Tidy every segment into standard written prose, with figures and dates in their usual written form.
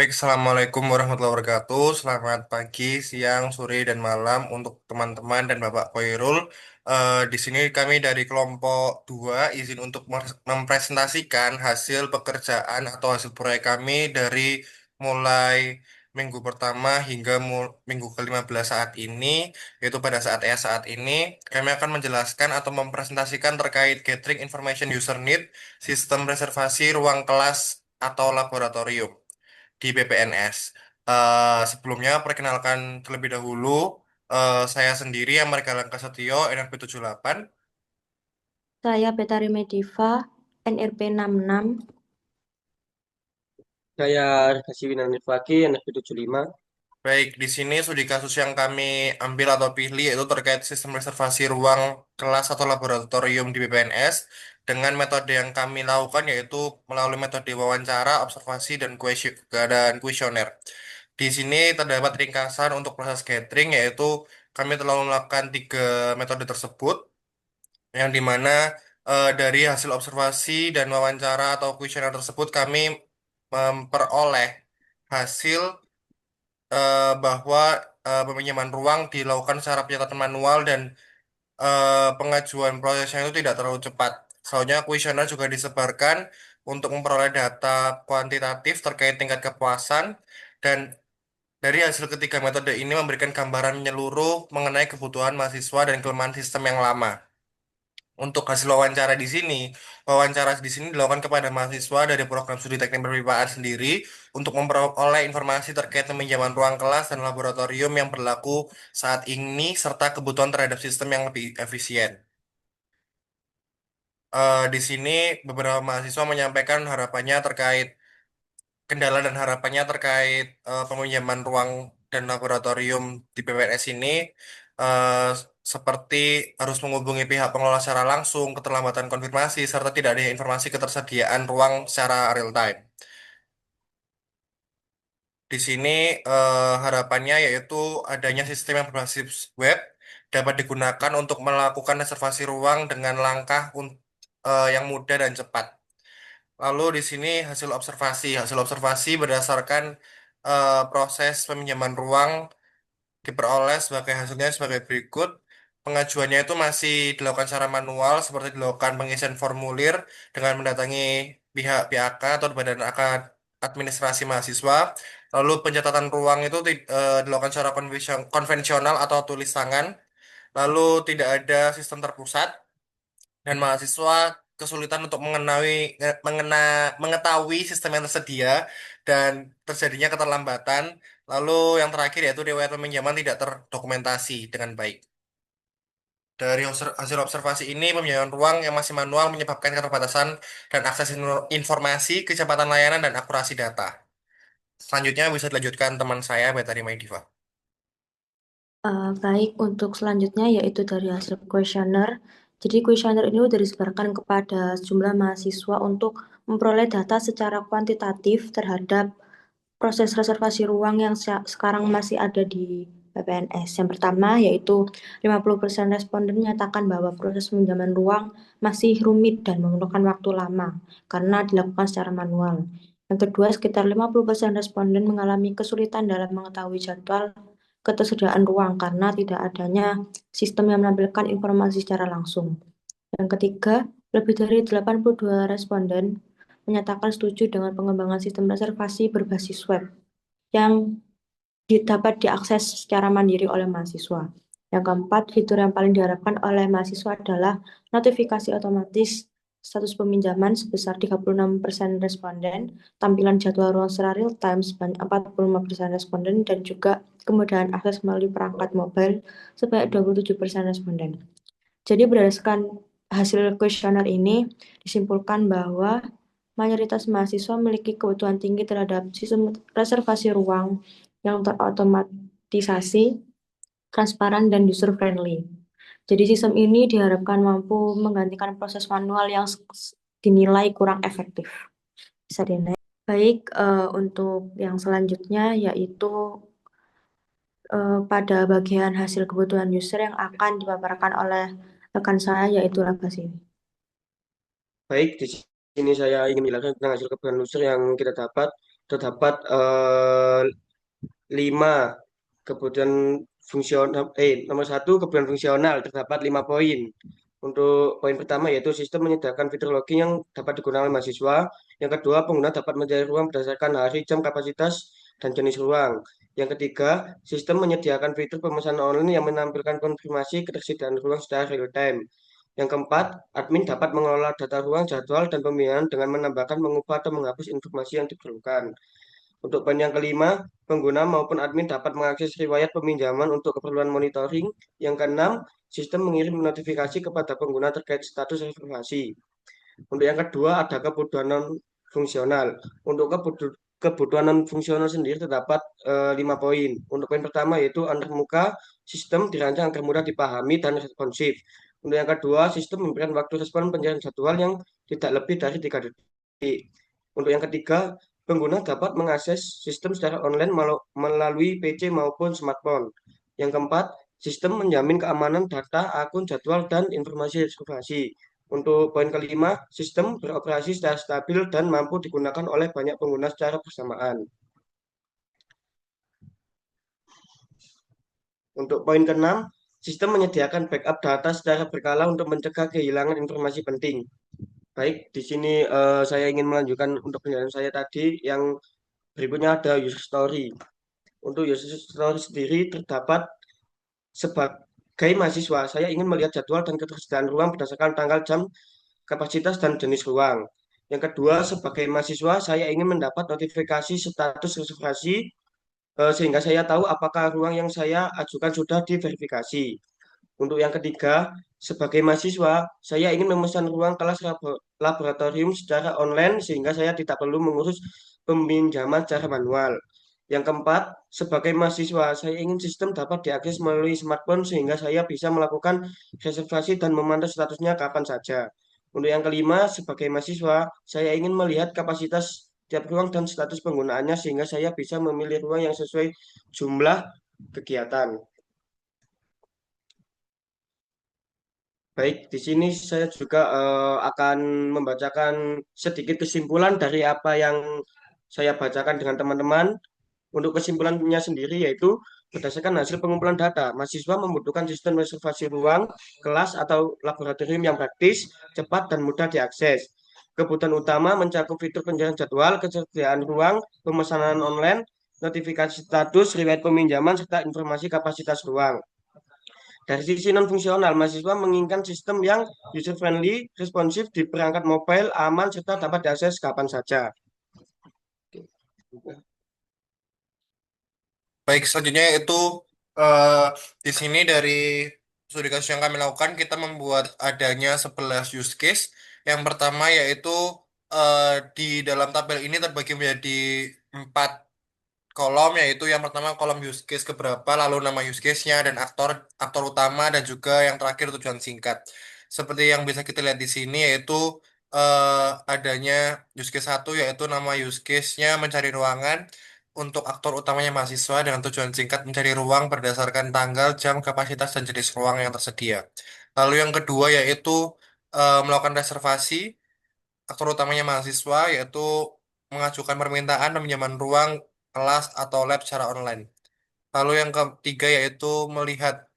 Baik, Assalamualaikum warahmatullahi wabarakatuh. Selamat pagi, siang, sore, dan malam untuk teman-teman dan Bapak Khairul. Di sini kami dari kelompok 2 izin untuk mempresentasikan hasil pekerjaan atau hasil proyek kami dari mulai minggu pertama hingga minggu ke-15 saat ini, yaitu pada saat ini, kami akan menjelaskan atau mempresentasikan terkait Gathering Information User Need, sistem reservasi ruang kelas atau laboratorium di BPNS. Sebelumnya perkenalkan terlebih dahulu, saya sendiri yang Margalang Kasetio, NRP 78. Saya Betari Mediva, NRP 66. Saya Revasi Winarnifaki, NFP 75. Baik, di sini studi kasus yang kami ambil atau pilih yaitu terkait sistem reservasi ruang kelas atau laboratorium di BPNS dengan metode yang kami lakukan yaitu melalui metode wawancara, observasi, dan kuesioner. Di sini terdapat ringkasan untuk proses gathering yaitu kami telah melakukan tiga metode tersebut yang dimana dari hasil observasi dan wawancara atau kuesioner tersebut kami memperoleh hasil bahwa peminjaman ruang dilakukan secara pencatatan manual dan pengajuan prosesnya itu tidak terlalu cepat. Soalnya kuesioner juga disebarkan untuk memperoleh data kuantitatif terkait tingkat kepuasan dan dari hasil ketiga metode ini memberikan gambaran menyeluruh mengenai kebutuhan mahasiswa dan kelemahan sistem yang lama. Untuk hasil wawancara di sini dilakukan kepada mahasiswa dari program studi teknik perpipaan sendiri untuk memperoleh informasi terkait peminjaman ruang kelas dan laboratorium yang berlaku saat ini serta kebutuhan terhadap sistem yang lebih efisien. Di sini beberapa mahasiswa menyampaikan harapannya terkait kendala dan harapannya terkait peminjaman ruang dan laboratorium di PPNS ini eh, seperti harus menghubungi pihak pengelola secara langsung, keterlambatan konfirmasi, serta tidak ada informasi ketersediaan ruang secara real time. Di sini harapannya yaitu adanya sistem yang berbasis web dapat digunakan untuk melakukan reservasi ruang dengan langkah yang mudah dan cepat. Lalu di sini hasil observasi berdasarkan proses peminjaman ruang diperoleh sebagai berikut. Pengajuannya itu masih dilakukan secara manual seperti dilakukan pengisian formulir dengan mendatangi pihak PAK atau Badan Administrasi Mahasiswa. Lalu pencatatan ruang itu dilakukan secara konvensional atau tulis tangan. Lalu tidak ada sistem terpusat dan mahasiswa kesulitan untuk mengetahui sistem yang tersedia dan terjadinya keterlambatan. Lalu yang terakhir yaitu riwayat peminjaman tidak terdokumentasi dengan baik. Dari hasil observasi ini, peminjaman ruang yang masih manual menyebabkan keterbatasan dan akses informasi, kecepatan layanan, dan akurasi data. Selanjutnya bisa dilanjutkan teman saya, Betari Maidiva. Baik, untuk selanjutnya yaitu dari hasil kuesioner. Jadi kuesioner ini sudah disebarkan kepada sejumlah mahasiswa untuk memperoleh data secara kuantitatif terhadap proses reservasi ruang yang sekarang masih ada di PPNS. Yang pertama yaitu 50% responden menyatakan bahwa proses peminjaman ruang masih rumit dan memerlukan waktu lama karena dilakukan secara manual. Yang kedua, sekitar 50% responden mengalami kesulitan dalam mengetahui jadwal ketersediaan ruang karena tidak adanya sistem yang menampilkan informasi secara langsung. Yang ketiga, lebih dari 82 responden menyatakan setuju dengan pengembangan sistem reservasi berbasis web yang dapat diakses secara mandiri oleh mahasiswa. Yang keempat, fitur yang paling diharapkan oleh mahasiswa adalah notifikasi otomatis status peminjaman sebesar 36% responden, tampilan jadwal ruang secara real time sebanyak 45% responden, dan juga kemudahan akses melalui perangkat mobile sebanyak 27% responden. Jadi berdasarkan hasil kuesioner ini disimpulkan bahwa mayoritas mahasiswa memiliki kebutuhan tinggi terhadap sistem reservasi ruang yang terotomatisasi, transparan, dan user friendly. Jadi sistem ini diharapkan mampu menggantikan proses manual yang dinilai kurang efektif. Bisa dinaik. Baik, untuk yang selanjutnya yaitu pada bagian hasil kebutuhan user yang akan dipaparkan oleh rekan saya yaitu Labas ini. Baik, di sini saya ingin menjelaskan tentang hasil kebutuhan user yang kita dapat terdapat 5 kebutuhan fungsional. Nomor satu, kebutuhan fungsional terdapat 5 poin. Untuk poin pertama yaitu sistem menyediakan fitur login yang dapat digunakan oleh mahasiswa. Yang kedua, pengguna dapat mencari ruang berdasarkan hari, jam, kapasitas, dan jenis ruang. Yang ketiga, sistem menyediakan fitur pemesanan online yang menampilkan konfirmasi ketersediaan ruang secara real time. Yang keempat, admin dapat mengelola data ruang, jadwal, dan pembinaan dengan menambahkan, mengubah, atau menghapus informasi yang diperlukan. Untuk poin yang kelima, pengguna maupun admin dapat mengakses riwayat peminjaman untuk keperluan monitoring. Yang keenam, sistem mengirim notifikasi kepada pengguna terkait status reservasi. Untuk yang kedua, ada kebutuhan non fungsional. Untuk kebutuhan non fungsional sendiri terdapat 5 poin. Untuk poin pertama yaitu antarmuka, sistem dirancang agar mudah dipahami dan responsif. Untuk yang kedua, sistem memberikan waktu respon pencarian jadwal yang tidak lebih dari 3 detik. Untuk yang ketiga, pengguna dapat mengakses sistem secara online melalui PC maupun smartphone. Yang keempat, sistem menjamin keamanan data, akun, jadwal, dan informasi reservasi. Untuk poin kelima, sistem beroperasi secara stabil dan mampu digunakan oleh banyak pengguna secara bersamaan. Untuk poin keenam, sistem menyediakan backup data secara berkala untuk mencegah kehilangan informasi penting. Baik, di sini saya ingin melanjutkan untuk penjelasan saya tadi. Yang berikutnya ada user story. Untuk user story sendiri terdapat sebagai mahasiswa, saya ingin melihat jadwal dan ketersediaan ruang berdasarkan tanggal, jam, kapasitas, dan jenis ruang. Yang kedua, sebagai mahasiswa, saya ingin mendapat notifikasi status reservasi sehingga saya tahu apakah ruang yang saya ajukan sudah diverifikasi. Untuk yang ketiga, sebagai mahasiswa, saya ingin memesan ruang kelas laboratorium secara online sehingga saya tidak perlu mengurus peminjaman secara manual. Yang keempat, sebagai mahasiswa, saya ingin sistem dapat diakses melalui smartphone sehingga saya bisa melakukan reservasi dan memantau statusnya kapan saja. Untuk yang kelima, sebagai mahasiswa, saya ingin melihat kapasitas tiap ruang dan status penggunaannya sehingga saya bisa memilih ruang yang sesuai jumlah kegiatan. Baik, di sini saya juga akan membacakan sedikit kesimpulan dari apa yang saya bacakan dengan teman-teman. Untuk kesimpulannya sendiri yaitu berdasarkan hasil pengumpulan data, mahasiswa membutuhkan sistem reservasi ruang, kelas atau laboratorium yang praktis, cepat, dan mudah diakses. Kebutuhan utama mencakup fitur pencarian jadwal, ketersediaan ruang, pemesanan online, notifikasi status, riwayat peminjaman, serta informasi kapasitas ruang. Dari sisi non-fungsional, mahasiswa menginginkan sistem yang user-friendly, responsif di perangkat mobile, aman, serta dapat diakses kapan saja. Baik, selanjutnya itu eh, di sini dari studi kasus yang kami lakukan, kita membuat adanya 11 use case. Yang pertama yaitu eh, di dalam tabel ini terbagi menjadi 4 kolom, yaitu yang pertama kolom use case keberapa, lalu nama use case-nya, dan aktor aktor utama, dan juga yang terakhir tujuan singkat. Seperti yang bisa kita lihat di sini, yaitu adanya use case satu, yaitu nama use case-nya mencari ruangan untuk aktor utamanya mahasiswa dengan tujuan singkat mencari ruang berdasarkan tanggal, jam, kapasitas, dan jenis ruang yang tersedia. Lalu yang kedua yaitu melakukan reservasi aktor utamanya mahasiswa, yaitu mengajukan permintaan peminjaman ruang kelas atau lab secara online. Lalu yang ketiga yaitu melihat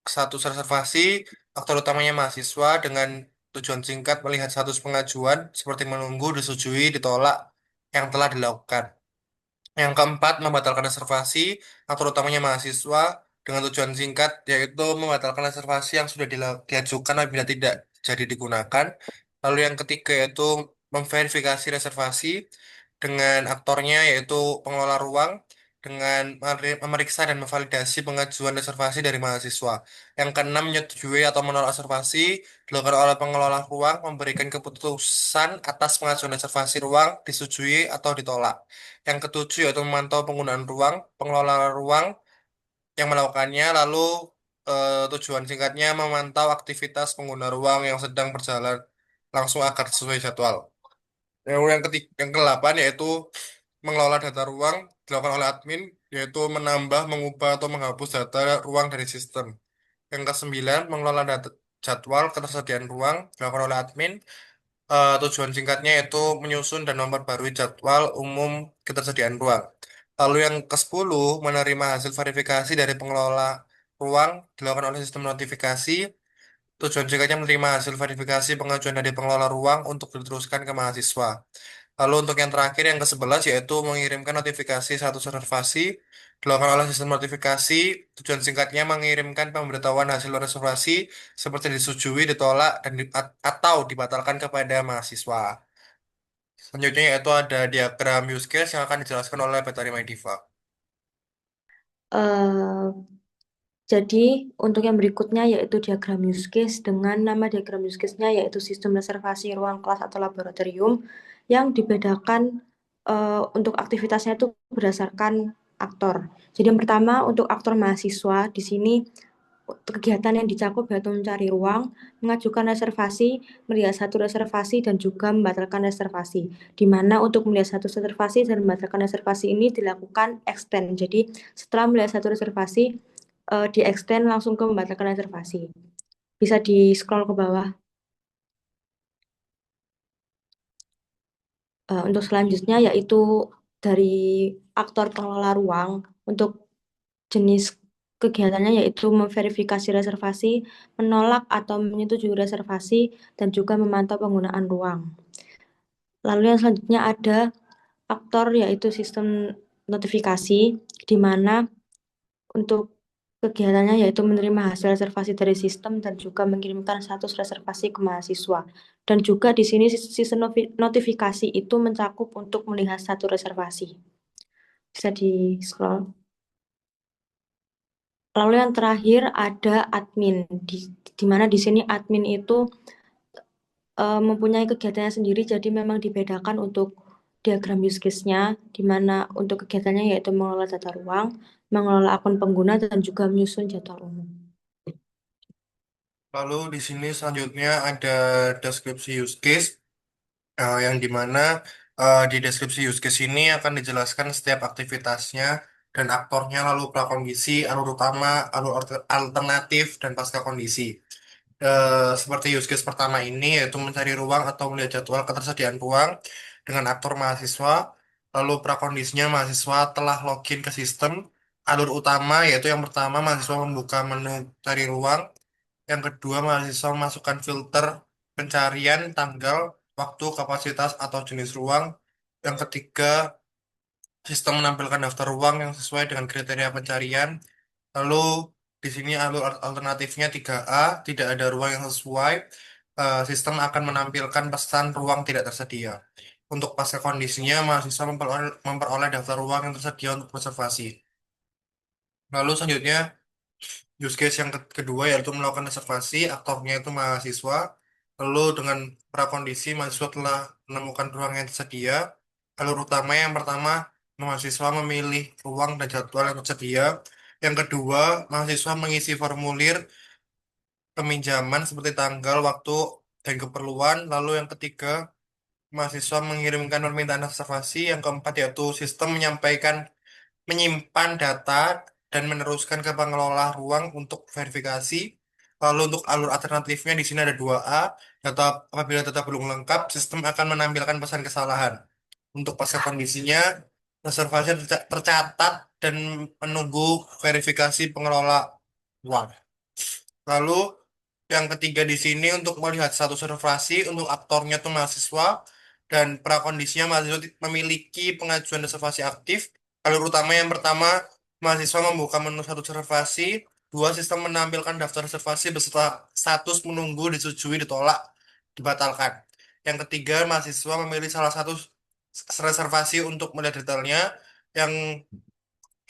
status reservasi aktor utamanya mahasiswa dengan tujuan singkat melihat status pengajuan seperti menunggu, disetujui, ditolak yang telah dilakukan. Yang keempat, membatalkan reservasi aktor utamanya mahasiswa dengan tujuan singkat, yaitu membatalkan reservasi yang sudah diajukan apabila tidak jadi digunakan. Lalu yang ketiga yaitu memverifikasi reservasi dengan aktornya, yaitu pengelola ruang, dengan memeriksa dan memvalidasi pengajuan reservasi dari mahasiswa. Yang keenam, menyetujui atau menolak reservasi dilakukan oleh pengelola ruang, memberikan keputusan atas pengajuan reservasi ruang, disetujui atau ditolak. Yang ketujuh yaitu memantau penggunaan ruang, pengelola ruang yang melakukannya, lalu tujuan singkatnya memantau aktivitas pengguna ruang yang sedang berjalan langsung agar sesuai jadwal. Yang ketiga, yang kedelapan yaitu mengelola data ruang dilakukan oleh admin, yaitu menambah, mengubah, atau menghapus data ruang dari sistem. Yang kesembilan, mengelola data jadwal ketersediaan ruang dilakukan oleh admin, Tujuan singkatnya itu menyusun dan memperbarui jadwal umum ketersediaan ruang. Lalu yang ke-10, menerima hasil verifikasi dari pengelola ruang dilakukan oleh sistem notifikasi. Tujuan singkatnya menerima hasil verifikasi pengajuan dari pengelola ruang untuk diteruskan ke mahasiswa. Lalu untuk yang terakhir yang ke-11 yaitu mengirimkan notifikasi satu reservasi dilakukan oleh sistem notifikasi. Tujuan singkatnya mengirimkan pemberitahuan hasil reservasi seperti disetujui, ditolak, dan atau dibatalkan kepada mahasiswa. Selanjutnya yaitu ada diagram use case yang akan dijelaskan oleh Betari Maidiva. Eh, jadi untuk yang berikutnya yaitu diagram use case dengan nama diagram use case-nya yaitu sistem reservasi ruang kelas atau laboratorium yang dibedakan untuk aktivitasnya itu berdasarkan aktor. Jadi yang pertama untuk aktor mahasiswa di sini kegiatan yang dicakup yaitu mencari ruang, mengajukan reservasi, melihat satu reservasi dan juga membatalkan reservasi. Di mana untuk melihat satu reservasi dan membatalkan reservasi ini dilakukan extend. Jadi setelah melihat satu reservasi di extend langsung ke membatalkan reservasi. Bisa di scroll ke bawah. Untuk selanjutnya yaitu dari aktor pengelola ruang untuk jenis kegiatannya yaitu memverifikasi reservasi, menolak atau menyetujui reservasi, dan juga memantau penggunaan ruang. Lalu yang selanjutnya ada aktor yaitu sistem notifikasi, di mana untuk kegiatannya yaitu menerima hasil reservasi dari sistem dan juga mengirimkan status reservasi ke mahasiswa. Dan juga di sini sistem notifikasi itu mencakup untuk melihat satu reservasi. Bisa di scroll. Lalu yang terakhir ada admin, di mana di sini admin itu mempunyai kegiatannya sendiri, jadi memang dibedakan untuk diagram use case-nya, di mana untuk kegiatannya yaitu mengelola data ruang, mengelola akun pengguna, dan juga menyusun jadwal umum. Lalu di sini selanjutnya ada deskripsi use case yang dimana di deskripsi use case ini akan dijelaskan setiap aktivitasnya dan aktornya, lalu prakondisi, alur utama, alur alternatif, dan pasca kondisi. Seperti use case pertama ini yaitu mencari ruang atau melihat jadwal ketersediaan ruang dengan aktor mahasiswa. Lalu prakondisinya mahasiswa telah login ke sistem. Alur utama yaitu yang pertama mahasiswa membuka menu cari ruang. Yang kedua mahasiswa memasukkan filter pencarian tanggal, waktu, kapasitas, atau jenis ruang. Yang ketiga sistem menampilkan daftar ruang yang sesuai dengan kriteria pencarian. Lalu di sini alur alternatifnya 3A, tidak ada ruang yang sesuai. Sistem akan menampilkan pesan ruang tidak tersedia. Untuk pasca kondisinya, mahasiswa memperoleh daftar ruang yang tersedia untuk reservasi. Lalu selanjutnya, use case yang kedua yaitu melakukan reservasi, aktornya itu mahasiswa. Lalu dengan prakondisi, mahasiswa telah menemukan ruang yang tersedia. Alur utama yang pertama, mahasiswa memilih ruang dan jadwal yang tersedia. Yang kedua, mahasiswa mengisi formulir peminjaman seperti tanggal, waktu, dan keperluan. Lalu yang ketiga, mahasiswa mengirimkan permintaan reservasi. Yang keempat yaitu sistem menyimpan data dan meneruskan ke pengelola ruang untuk verifikasi. Lalu untuk alur alternatifnya di sini ada 2A. Apabila data belum lengkap, sistem akan menampilkan pesan kesalahan. Untuk pasca kondisinya, reservasi tercatat dan menunggu verifikasi pengelola ruang. Lalu yang ketiga di sini untuk melihat status reservasi untuk aktornya itu mahasiswa dan prakondisinya mahasiswa memiliki pengajuan reservasi aktif. Alur utama yang pertama, mahasiswa membuka menu satu reservasi. Dua, sistem menampilkan daftar reservasi beserta status menunggu, disetujui, ditolak, dibatalkan. Yang ketiga, mahasiswa memilih salah satu reservasi untuk melihat detailnya. Yang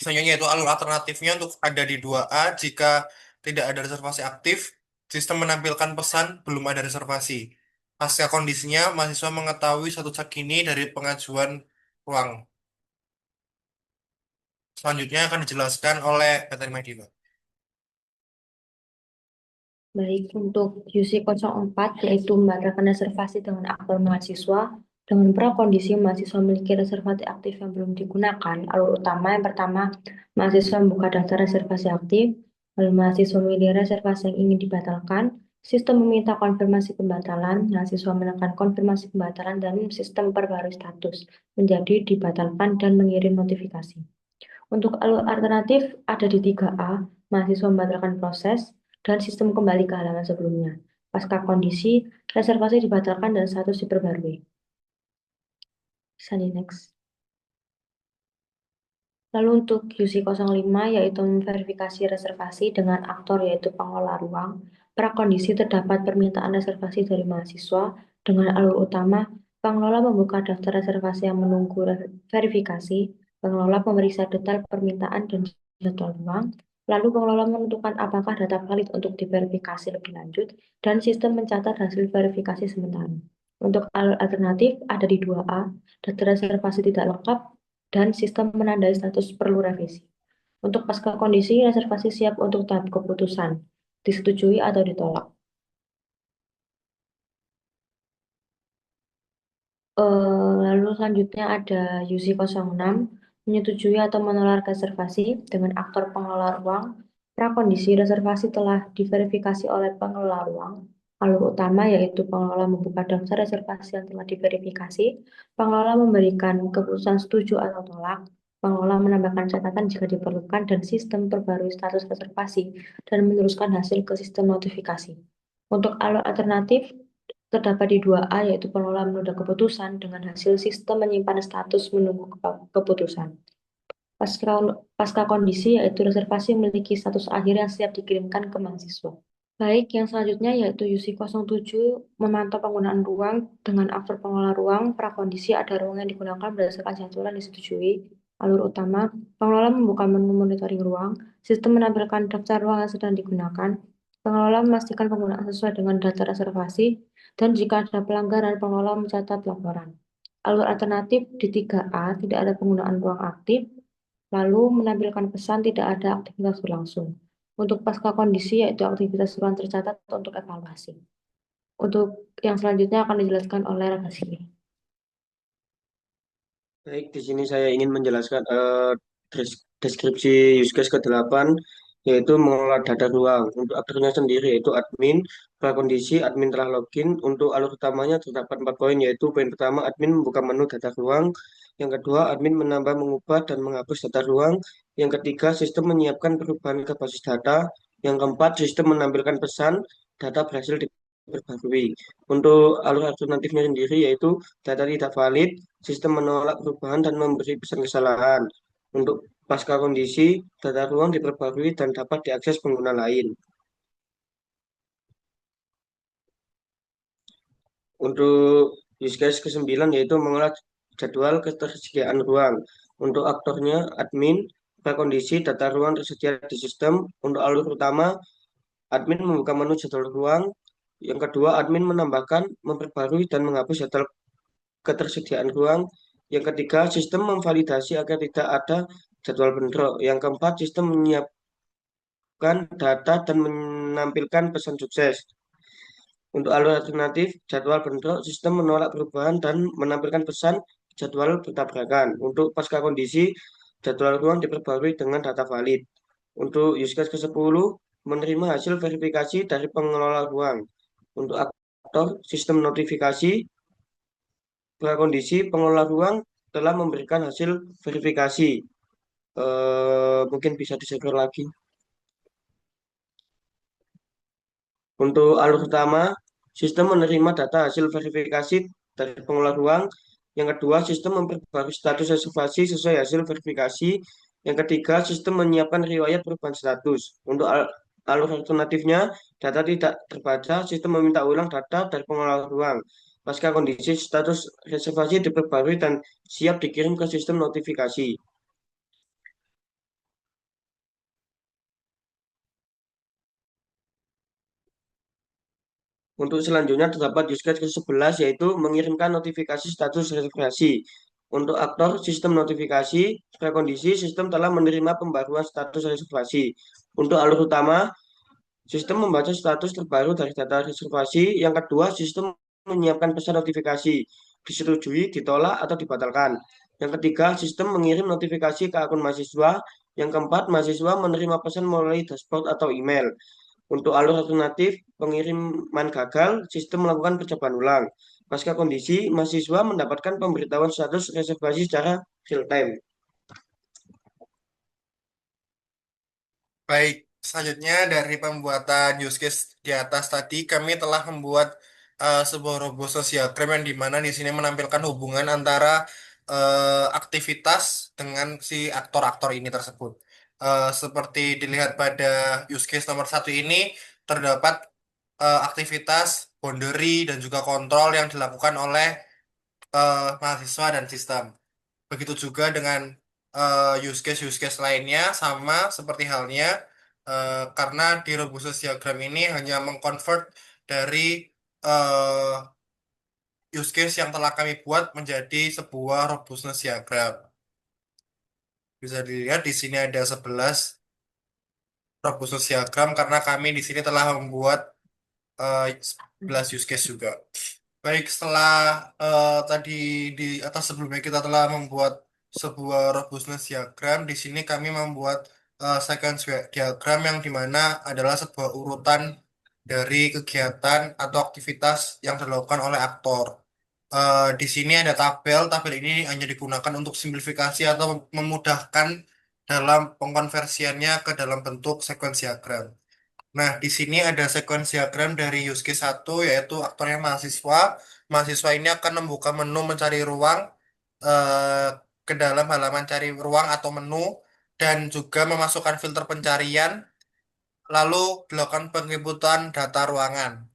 selanjutnya itu alur alternatifnya untuk ada di 2A jika tidak ada reservasi aktif, sistem menampilkan pesan belum ada reservasi. Pasca kondisinya, mahasiswa mengetahui status terkini dari pengajuan ruang. Selanjutnya akan dijelaskan oleh Peter Medina. Baik, untuk UC04 yaitu membatalkan reservasi dengan aktor mahasiswa dengan prakondisi mahasiswa memiliki reservasi aktif yang belum digunakan. Alur utama yang pertama, mahasiswa membuka daftar reservasi aktif, lalu mahasiswa memilih reservasi yang ingin dibatalkan. Sistem meminta konfirmasi pembatalan, mahasiswa menekan konfirmasi pembatalan dan sistem perbarui status menjadi dibatalkan dan mengirim notifikasi. Untuk alur alternatif ada di 3A, mahasiswa membatalkan proses dan sistem kembali ke halaman sebelumnya. Pasca kondisi, reservasi dibatalkan dan status diperbarui. Bisa di next. Lalu untuk UC05 yaitu memverifikasi reservasi dengan aktor yaitu pengelola ruang. Prakondisi terdapat permintaan reservasi dari mahasiswa dengan alur utama, pengelola membuka daftar reservasi yang menunggu verifikasi, pengelola memeriksa detail permintaan dan jadwal ruang, lalu pengelola menentukan apakah data valid untuk diverifikasi lebih lanjut, dan sistem mencatat hasil verifikasi sementara. Untuk alur alternatif ada di 2A, data reservasi tidak lengkap, dan sistem menandai status perlu revisi. Untuk pasca kondisi, reservasi siap untuk tahap keputusan, disetujui atau ditolak. Lalu selanjutnya ada UC06, menyetujui atau menolak reservasi dengan aktor pengelola ruang. Prakondisi reservasi telah diverifikasi oleh pengelola ruang. Alur utama yaitu pengelola membuka daftar reservasi yang telah diverifikasi, pengelola memberikan keputusan setuju atau tolak, pengelola menambahkan catatan jika diperlukan, dan sistem perbarui status reservasi dan meneruskan hasil ke sistem notifikasi. Untuk alur alternatif, terdapat di 2A yaitu pengelola menunda keputusan dengan hasil sistem menyimpan status menunggu keputusan. Pasca, pasca kondisi yaitu reservasi memiliki status akhir yang siap dikirimkan ke mahasiswa. Baik, yang selanjutnya yaitu UC07 memantau penggunaan ruang dengan aktor pengelola ruang. Prakondisi ada ruang yang digunakan berdasarkan jadwal yang disetujui. Alur utama, pengelola membuka menu monitoring ruang, sistem menampilkan daftar ruang yang sedang digunakan, pengelola memastikan penggunaan sesuai dengan data reservasi, dan jika ada pelanggaran, pengelola mencatat laporan. Alur alternatif di 3A tidak ada penggunaan ruang aktif, lalu menampilkan pesan tidak ada aktivitas berlangsung. Untuk pasca kondisi yaitu aktivitas ruang tercatat untuk evaluasi. Untuk yang selanjutnya akan dijelaskan oleh Raghasyini. Baik, di sini saya ingin menjelaskan deskripsi use case ke-8, yaitu mengelola data ruang. Untuk aktornya sendiri, yaitu admin, prakondisi, admin telah login. Untuk alur utamanya terdapat 4 poin, yaitu poin pertama, admin membuka menu data ruang. Yang kedua, admin menambah, mengubah, dan menghapus data ruang. Yang ketiga, sistem menyiapkan perubahan ke basis data. Yang keempat, sistem menampilkan pesan, data berhasil diperbarui. Untuk alur alternatifnya sendiri, yaitu data tidak valid, sistem menolak perubahan dan memberi pesan kesalahan. Untuk pasca kondisi, data ruang diperbarui dan dapat diakses pengguna lain. Untuk use case ke-9 yaitu mengolah jadwal ketersediaan ruang. Untuk aktornya admin, prakondisi, data ruang tersedia di sistem. Untuk alur utama, admin membuka menu jadwal ruang. Yang kedua, admin menambahkan, memperbarui, dan menghapus jadwal ketersediaan ruang. Yang ketiga, sistem memvalidasi agar tidak ada jadwal bentrok. Yang keempat, sistem menyiapkan data dan menampilkan pesan sukses. Untuk alur alternatif, jadwal bentrok, sistem menolak perubahan dan menampilkan pesan jadwal bertabrakan. Untuk pasca kondisi, jadwal ruang diperbarui dengan data valid. Untuk use case ke-10, menerima hasil verifikasi dari pengelola ruang. Untuk aktor sistem notifikasi, prakondisi pengelola ruang telah memberikan hasil verifikasi. Mungkin bisa disebar lagi. Untuk alur utama, sistem menerima data hasil verifikasi dari pengelola ruang. Yang kedua, sistem memperbarui status reservasi sesuai hasil verifikasi. Yang ketiga, sistem menyiapkan riwayat perubahan status. Untuk alur alternatifnya, data tidak terbaca, sistem meminta ulang data dari pengelola ruang. Pasca kondisi status reservasi diperbarui dan siap dikirim ke sistem notifikasi. Untuk selanjutnya terdapat use case ke-11 yaitu mengirimkan notifikasi status reservasi. Untuk aktor sistem notifikasi, prakondisi sistem telah menerima pembaruan status reservasi. Untuk alur utama, sistem membaca status terbaru dari data reservasi. Yang kedua, sistem menyiapkan pesan notifikasi, disetujui, ditolak, atau dibatalkan. Yang ketiga, sistem mengirim notifikasi ke akun mahasiswa. Yang keempat, mahasiswa menerima pesan melalui dashboard atau email. Untuk alur alternatif pengiriman gagal, sistem melakukan percobaan ulang. Pasca kondisi, mahasiswa mendapatkan pemberitahuan status reservasi secara real time. Baik, selanjutnya dari pembuatan use case di atas tadi, kami telah membuat sebuah robust diagram yang dimana di sini menampilkan hubungan antara aktivitas dengan si aktor-aktor ini tersebut. Seperti dilihat pada use case nomor satu ini, terdapat aktivitas, boundary, dan juga kontrol yang dilakukan oleh mahasiswa dan sistem. Begitu juga dengan use case lainnya sama seperti halnya karena di robustness diagram ini hanya mengconvert dari uh, use case yang telah kami buat menjadi sebuah robustness diagram. Bisa dilihat di sini ada 11 robustness diagram karena kami di sini telah membuat 11 use case juga. Baik, setelah tadi di atas sebelumnya kita telah membuat sebuah robustness diagram, di sini kami membuat sequence diagram yang dimana adalah sebuah urutan dari kegiatan atau aktivitas yang dilakukan oleh aktor. Di sini ada tabel, tabel ini hanya digunakan untuk simplifikasi atau memudahkan dalam pengkonversiannya ke dalam bentuk sequence diagram. Nah, di sini ada sequence diagram dari use case 1, yaitu aktornya mahasiswa. Mahasiswa ini akan membuka menu mencari ruang eh, ke dalam halaman cari ruang atau menu, dan juga memasukkan filter pencarian, lalu dilakukan penginputan data ruangan.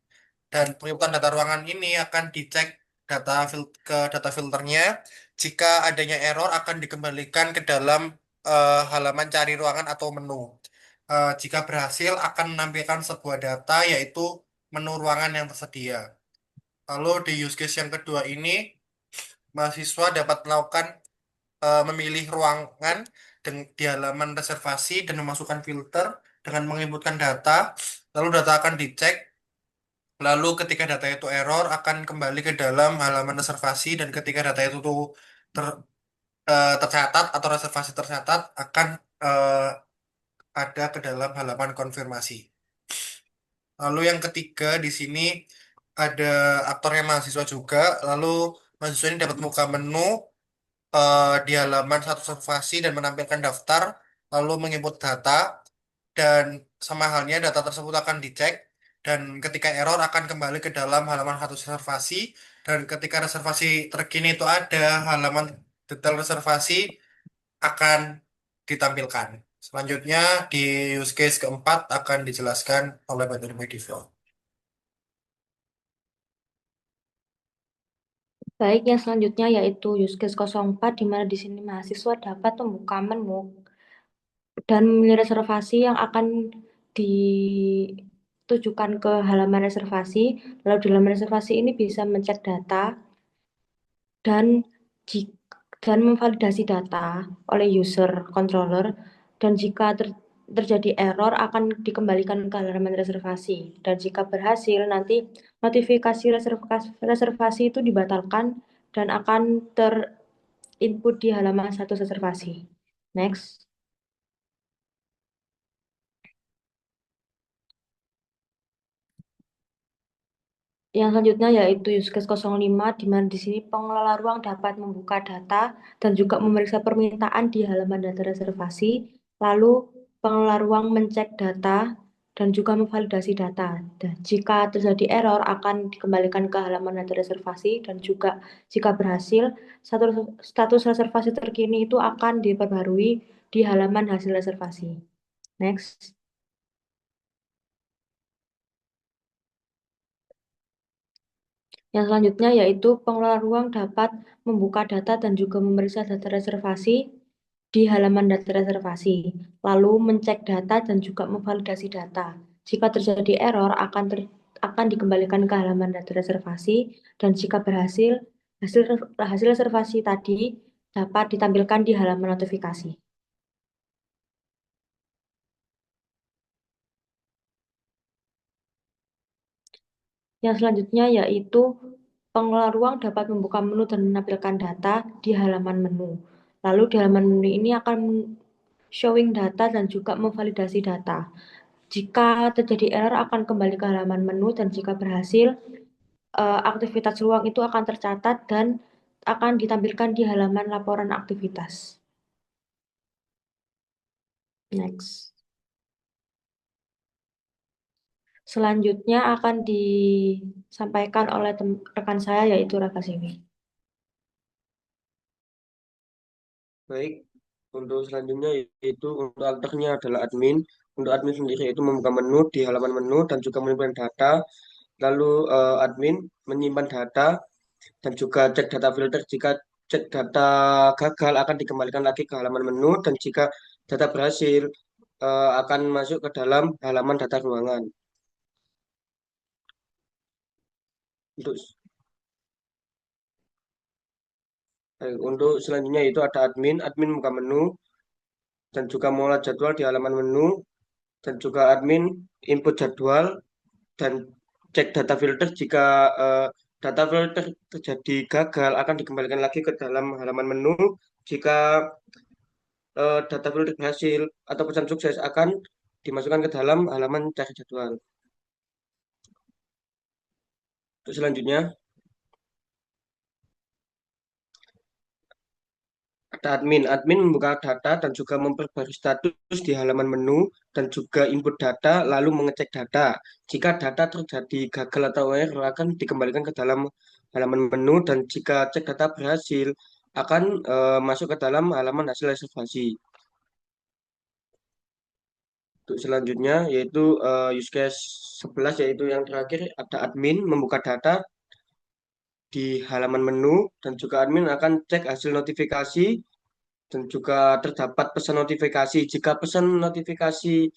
Dan penginputan data ruangan ini akan dicek ke data filternya. Jika adanya error akan dikembalikan ke dalam halaman cari ruangan atau menu. Jika berhasil akan menampilkan sebuah data yaitu menu ruangan yang tersedia. Lalu di use case yang kedua ini mahasiswa dapat melakukan memilih ruangan di halaman reservasi dan memasukkan filter dengan menginputkan data. Lalu data akan dicek. Lalu ketika data itu error akan kembali ke dalam halaman reservasi, dan ketika data itu tuh ter- tercatat atau reservasi tercatat akan ada ke dalam halaman konfirmasi. Lalu yang ketiga di sini ada aktornya mahasiswa juga. Lalu mahasiswa ini dapat buka menu di halaman satu observasi dan menampilkan daftar, lalu menginput data, dan sama halnya data tersebut akan dicek, dan ketika error akan kembali ke dalam halaman satu reservasi, dan ketika reservasi terkini itu ada halaman detail reservasi akan ditampilkan. Selanjutnya di use case keempat akan dijelaskan oleh Bapak Medivio. Baik, yang selanjutnya yaitu use case 04, di mana di sini mahasiswa dapat membuka menu dan memilih reservasi yang akan ditujukan ke halaman reservasi. Lalu di halaman reservasi ini bisa mencek data dan jika dan memvalidasi data oleh user controller, dan jika terjadi error akan dikembalikan ke halaman reservasi, dan jika berhasil nanti notifikasi reservasi itu dibatalkan dan akan terinput di halaman status reservasi. Next. Yang selanjutnya yaitu use case 05, di mana di sini pengelola ruang dapat membuka data dan juga memeriksa permintaan di halaman data reservasi. Lalu pengelola ruang mencek data dan juga memvalidasi data. Dan jika terjadi error akan dikembalikan ke halaman data reservasi, dan juga jika berhasil status reservasi terkini itu akan diperbarui di halaman hasil reservasi. Next. Yang selanjutnya yaitu pengelola ruang dapat membuka data dan juga memeriksa data reservasi di halaman data reservasi, lalu mencek data dan juga memvalidasi data. Jika terjadi error akan dikembalikan ke halaman data reservasi, dan jika berhasil hasil reservasi tadi dapat ditampilkan di halaman notifikasi. Yang selanjutnya yaitu pengelola ruang dapat membuka menu dan menampilkan data di halaman menu. Lalu di halaman menu ini akan showing data dan juga memvalidasi data. Jika terjadi error akan kembali ke halaman menu dan jika berhasil aktivitas ruang itu akan tercatat dan akan ditampilkan di halaman laporan aktivitas. Next. Selanjutnya akan disampaikan oleh rekan saya yaitu Raka Siwi. Baik, untuk selanjutnya yaitu untuk alternya adalah admin. Untuk admin sendiri itu membuka menu di halaman menu dan juga menyimpan data. Lalu admin menyimpan data dan juga cek data filter. Jika cek data gagal akan dikembalikan lagi ke halaman menu dan jika data berhasil akan masuk ke dalam halaman data ruangan. Untuk untuk selanjutnya itu ada admin, admin membuka menu dan juga mengolah jadwal di halaman menu dan juga admin input jadwal dan cek data filter. Jika data filter terjadi gagal akan dikembalikan lagi ke dalam halaman menu. Jika data filter berhasil atau pesan sukses akan dimasukkan ke dalam halaman cari jadwal. Untuk selanjutnya ada admin. Admin membuka data dan juga memperbarui status di halaman menu dan juga input data lalu mengecek data. Jika data terjadi gagal atau error akan dikembalikan ke dalam halaman menu dan jika cek data berhasil akan masuk ke dalam halaman hasil reservasi. Untuk selanjutnya yaitu use case 11 yaitu yang terakhir ada admin membuka data di halaman menu dan juga admin akan cek hasil notifikasi dan juga terdapat pesan notifikasi. Jika pesan notifikasi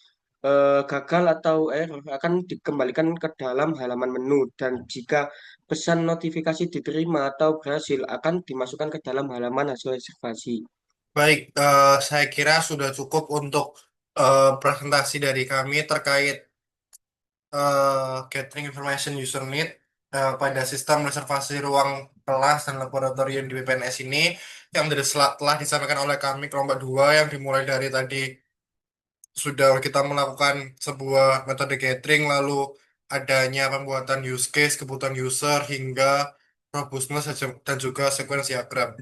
gagal atau error akan dikembalikan ke dalam halaman menu dan jika pesan notifikasi diterima atau berhasil akan dimasukkan ke dalam halaman hasil reservasi. Baik, saya kira sudah cukup untuk presentasi dari kami terkait Gathering Information User Need pada sistem reservasi ruang kelas dan laboratorium di BPNS ini yang telah disampaikan oleh kami kelompok 2 yang dimulai dari tadi sudah kita melakukan sebuah metode gathering lalu adanya pembuatan use case, kebutuhan user hingga robustness dan juga sekuensi diagram.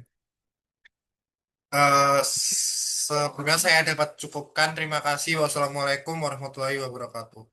Sebelumnya saya dapat cukupkan. Terima kasih. Wassalamualaikum warahmatullahi wabarakatuh.